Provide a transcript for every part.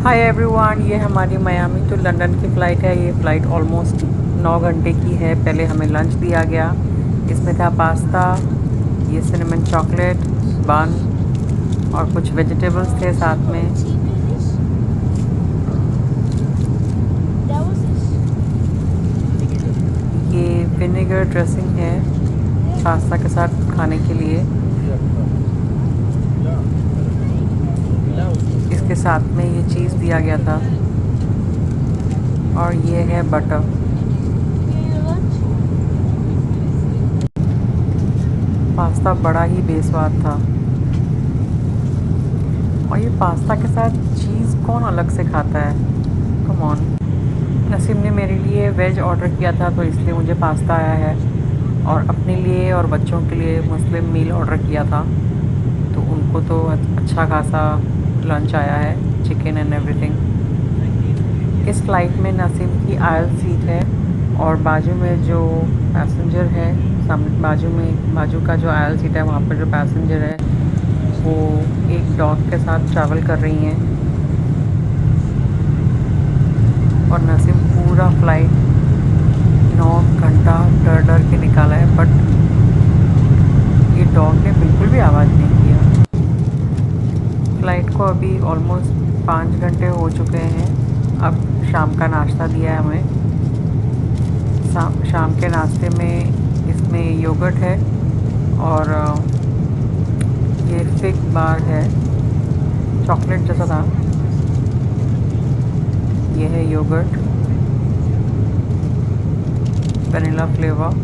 Hi everyone, ये हमारी Miami to London की फ़्लाइट है। ये फ़्लाइट ऑलमोस्ट 9 घंटे की है। पहले हमें लंच दिया गया। इसमें था पास्ता, ये सिनेमन चॉकलेट, बन और कुछ वेजिटेबल्स थे साथ में। ये विनेगर ड्रेसिंग है पास्ता के साथ खाने के लिए। इसके साथ में ये चीज़ दिया गया था और ये है बटर। पास्ता बड़ा ही बेस्वाद था। और ये पास्ता के साथ चीज़ कौन अलग से खाता है? Come on. नसीम ने मेरे लिए वेज ऑर्डर किया था तो इसलिए मुझे पास्ता आया है, और अपने लिए और बच्चों के लिए मुस्लिम मील ऑर्डर किया था तो उनको तो अच्छा खासा लंच आया है, चिकन एंड एवरीथिंग। इस फ़्लाइट में नसीम की आयल सीट है और बाजू में जो पैसेंजर है, सामने बाजू का जो आयल सीट है वहाँ पर जो पैसेंजर है वो एक डॉग के साथ ट्रैवल कर रही हैं। और नसीम पूरा फ़्लाइट 9 घंटा डर डर के निकाला है, बट ये डॉग ने बिल्कुल भी आवाज़ नहीं किया। फ़्लाइट को अभी ऑलमोस्ट 5 घंटे हो चुके हैं। अब शाम का नाश्ता दिया है हमें। शाम के नाश्ते में इसमें योगर्ट है और ये फिग बार है, चॉकलेट जैसा था। ये है योगर्ट, वनीला फ्लेवर।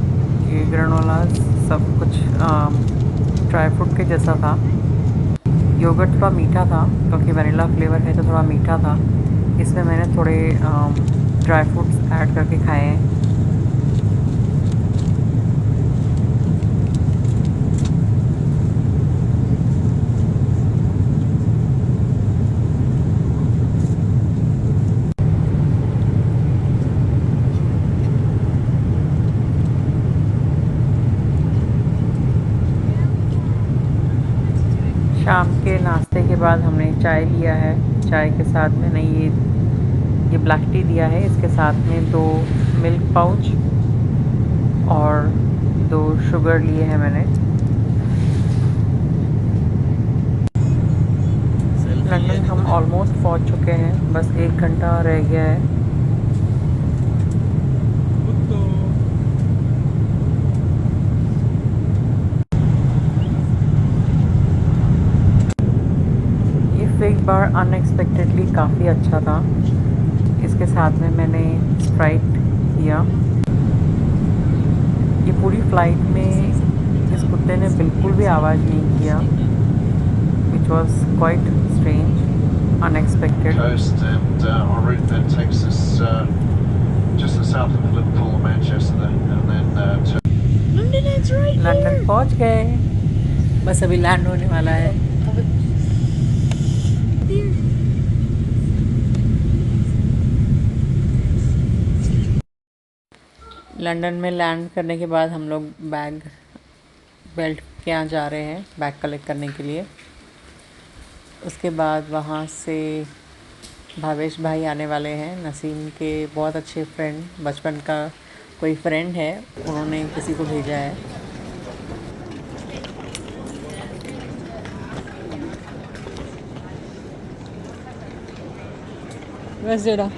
ये ग्रेनोला सब कुछ ड्राई फ्रूट के जैसा था। योगर्ट थोड़ा मीठा था क्योंकि वनीला फ्लेवर है तो थोड़ा मीठा था। इसमें मैंने थोड़े ड्राई फ्रूट्स ऐड करके खाए हैं। शाम के नाश्ते के बाद हमने चाय लिया है। चाय के साथ मैंने ये ब्लैक टी दिया है। इसके साथ में 2 मिल्क पाउच और 2 शुगर लिए हैं मैंने। लंदन हम ऑलमोस्ट पहुंच चुके हैं, बस 1 घंटा रह गया है। ये फिग बार अनएक्सपेक्टेडली काफ़ी अच्छा था। इसके साथ में मैंने स्प्राइट किया। ये पूरी फ़्लाइट में इस कुत्ते ने बिल्कुल भी आवाज़ नहीं किया, which was quite strange, unexpected. Coast and our route then takes us just the south of Liverpool and Manchester and then to London is right London there. पहुंच गए, बस अभी लैंड होने वाला है। लंदन में लैंड करने के बाद हम लोग बैग बेल्ट के यहाँ जा रहे हैं बैग कलेक्ट करने के लिए। उसके बाद वहाँ से भावेश भाई आने वाले हैं, नसीम के बहुत अच्छे फ्रेंड, बचपन का कोई फ्रेंड है, उन्होंने किसी को भेजा है। बस जोड़ा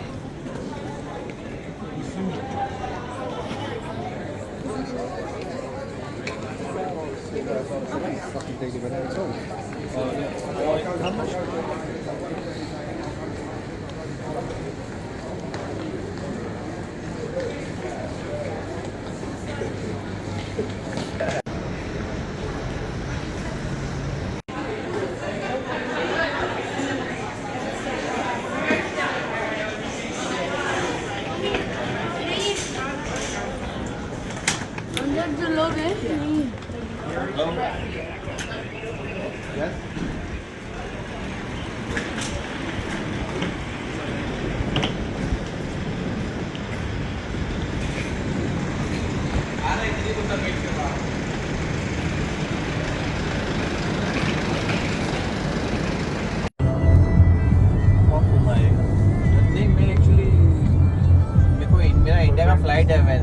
अंदर जो लोग हैं फ्लाइट है मैं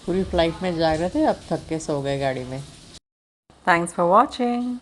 पूरी फ्लाइट में जाग रहे थे, अब थक के सो गए गाड़ी में। Thanks for watching.